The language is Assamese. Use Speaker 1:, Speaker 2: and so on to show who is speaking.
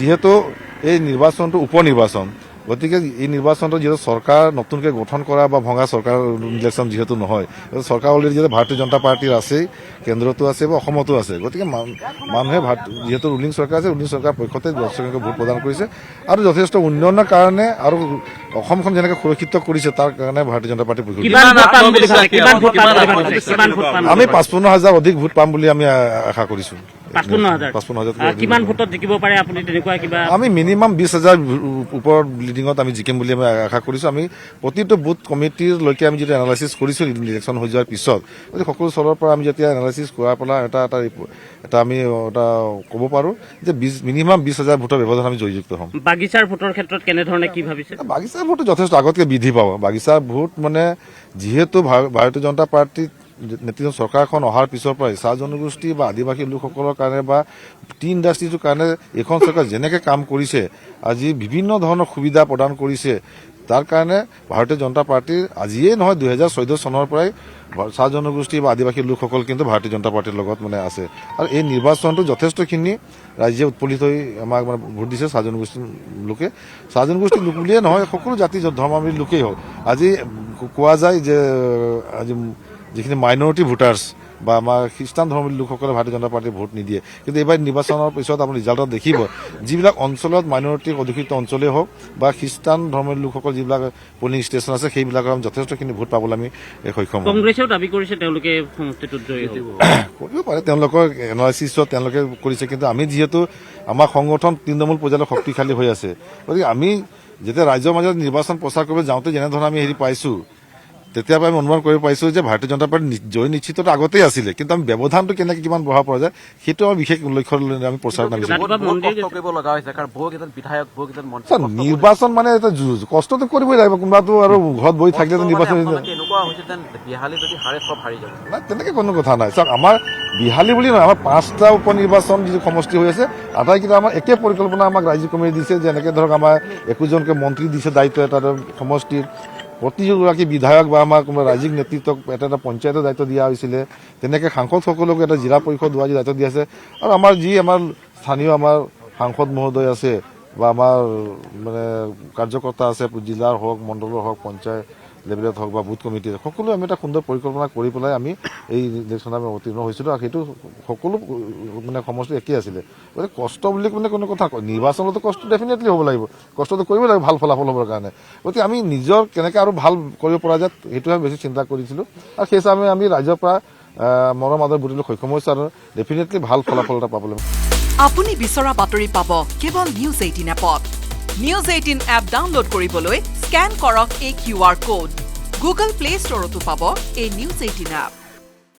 Speaker 1: যিহেতু এই নিৰ্বাচনটো উপ নিৰ্বাচন গতিকে এই নিৰ্বাচনটো যিহেতু চৰকাৰ নতুনকৈ গঠন কৰা বা ভঙা চৰকাৰ ইলেকশ্যন যিহেতু নহয় চৰকাৰ অলৰেডি যিহেতু ভাৰতীয় জনতা পাৰ্টিৰ আছেই কেন্দ্ৰতো আছে বা অসমতো আছে গতিকে মানুহে যিহেতু ৰুলিং চৰকাৰ আছে ৰুলিং চৰকাৰৰ পক্ষতে দৰ্শকে ভোট প্ৰদান কৰিছে আৰু যথেষ্ট উন্নয়নৰ কাৰণে আৰু অসমখন যেনেকৈ সুৰক্ষিত কৰিছে তাৰ কাৰণে ভাৰতীয় জনতা পাৰ্টি পক্ষ আমি 55,000 অধিক ভোট পাম বুলি আমি আশা কৰিছোঁ 55,000
Speaker 2: কিমান ভোটত জিকিব পাৰে আপুনি তেনেকুৱা কিবা
Speaker 1: আমি মিনিমাম 20,000 ওপৰ লিডিঙত আমি জিকিম বুলি আমি আশা কৰিছোঁ আমি প্ৰতিটো বুথ কমিটিৰলৈকে আমি যেতিয়া এনালাইচিছ কৰিছোঁ ইলেকশ্যন হৈ যোৱাৰ পিছত গতিকে সকলো স্তৰৰ পৰা আমি যেতিয়া এনালাইচিছ কৰাৰ পৰা এটা আমি এটা ক'ব পাৰোঁ যে মিনিমাম 20,000 ভোটৰ ব্যৱধান আমি জয়যুক্ত হ'ম
Speaker 2: বাগিচাৰ ভোটৰ ক্ষেত্ৰত কেনেধৰণে কি ভাবিছে
Speaker 1: বাগিচাৰ ভোটটো যথেষ্ট আগতকৈ বৃদ্ধি পাব বাগিচাৰ ভোট মানে যিহেতু ভাৰতীয় জনতা পাৰ্টিত নেতৃত্ব চৰকাৰখন অহাৰ পিছৰ পৰাই চাহ জনগোষ্ঠী বা আদিবাসী লোকসকলৰ কাৰণে বা টি ইণ্ডাষ্ট্ৰিটোৰ কাৰণে এইখন চৰকাৰ যেনেকৈ কাম কৰিছে আজি বিভিন্ন ধৰণৰ সুবিধা প্ৰদান কৰিছে তাৰ কাৰণে ভাৰতীয় জনতা পাৰ্টিৰ আজিয়েই নহয় 2014 চনৰ পৰাই চাহ জনগোষ্ঠী বা আদিবাসী লোকসকল কিন্তু ভাৰতীয় জনতা পাৰ্টিৰ লগত মানে আছে আৰু এই নিৰ্বাচনটো যথেষ্টখিনি ৰাইজে উৎফুল্লিত হৈ আমাক মানে ভোট দিছে চাহ জনগোষ্ঠীৰ লোকে চাহ জনগোষ্ঠীৰ লোক বুলিয়ে নহয় সকলো জাতি ধৰ্মাৱলম্বী লোকেই হওক আজি কোৱা যায় যে আজি যিখিনি মাইনৰিটি ভোটাৰ্ছ বা আমাৰ খ্ৰীষ্টান ধৰ্মী লোকসকলে ভাৰতীয় জনতা পাৰ্টিৰ ভোট নিদিয়ে কিন্তু এইবাৰ নিৰ্বাচনৰ পিছত আপুনি ৰিজাল্টত দেখিব যিবিলাক অঞ্চলত মাইনৰিটি অধিকৃত অঞ্চলেই হওক বা খ্ৰীষ্টান ধৰ্মীয় লোকসকল যিবিলাক পলিং ষ্টেচন আছে সেইবিলাকৰ আমি যথেষ্টখিনি ভোট পাবলৈ আমি সক্ষম হ'ম
Speaker 2: কংগ্ৰেছেও দাবী কৰিছে তেওঁলোকে সমষ্টিটোত জয়ী হ'ব
Speaker 1: কৰিব পাৰে তেওঁলোকৰ এনালাইচিছত তেওঁলোকে কৰিছে কিন্তু আমি যিহেতু আমাৰ সংগঠন তৃণমূল পৰ্যায়ত শক্তিশালী হৈ আছে গতিকে আমি যেতিয়া ৰাইজৰ মাজত নিৰ্বাচন প্ৰচাৰ কৰিব যাওঁতে যেনেধৰণে আমি পাইছোঁ তেতিয়াৰ পৰা আমি অনুমান কৰিব পাৰিছোঁ যে ভাৰতীয় জনতা পাৰ্টি জয় নিশ্চিতটো আগতেই আছিলে কিন্তু আমি ব্যৱধানটো কেনেকৈ কিমান বঢ়াব পৰা যায় সেইটো আমাৰ বিশেষ লক্ষ্য লৈ আমি প্ৰচাৰ নামিছোঁ নিৰ্বাচন মানে এটা যুঁজ কষ্টটো কৰিবই লাগিব কোনোবাটো আৰু ঘৰত বহি থাকিলেতো নিৰ্বাচন নাই তেনেকৈ কোনো কথা নাই চাওক আমাৰ বিহালী বুলি নহয় আমাৰ 5টা উপ নিৰ্বাচন যিটো সমষ্টি হৈ আছে আটাইকেইটা আমাৰ একে পৰিকল্পনা আমাক ৰাজ্যিক কমিটি দিছে যে এনেকৈ ধৰক আমাৰ 21জনকৈ মন্ত্ৰী দিছে দায়িত্ব এটা সমষ্টিৰ প্ৰতিগৰাকী বিধায়ক বা আমাৰ কোনোবা ৰাজ্যিক নেতৃত্বক এটা পঞ্চায়তৰ দায়িত্ব দিয়া হৈছিলে তেনেকৈ সাংসদসকলক এটা জিলা পৰিষদ হোৱা দায়িত্ব দিয়া আছে আৰু আমাৰ স্থানীয় আমাৰ সাংসদ মহোদয় আছে বা আমাৰ মানে কাৰ্যকৰ্তা আছে জিলাৰ হওক মণ্ডলৰ হওক পঞ্চায়ত লেভেলত হওক বা বুথ কমিটিৰ সকলো আমি এটা সুন্দৰ পৰিকল্পনা কৰি পেলাই আমি এই ইলেকশ্যনত আমি অৱতীৰ্ণ হৈছিলোঁ আৰু সেইটো সকলো মানে সমষ্টি একেই আছিলে গতিকে কষ্ট বুলি মানে কোনো কথা কয় নিৰ্বাচনতো কষ্ট ডেফিনেটলি হ'ব লাগিব কষ্টটো কৰিব লাগিব ভাল ফলাফল হ'বৰ কাৰণে গতিকে আমি নিজৰ কেনেকৈ আৰু ভাল কৰিব পৰা যায় সেইটোহে বেছি চিন্তা কৰিছিলোঁ আৰু সেই হিচাপে আমি ৰাইজৰ পৰা মৰম আদৰ বুটলিবলৈ সক্ষম হৈছোঁ আৰু ডেফিনেটলি ভাল ফলাফল এটা পাবলৈ
Speaker 3: আপুনি বিচৰা বাতৰি পাব কেৱল নিউজ 18 এপত নিউজ 18 এপ ডাউনলোড কৰিবলৈ স্কেন কৰক এই QR কোড গুগল প্লে ষ্টৰতো পাব এই নিউজ 18 এপ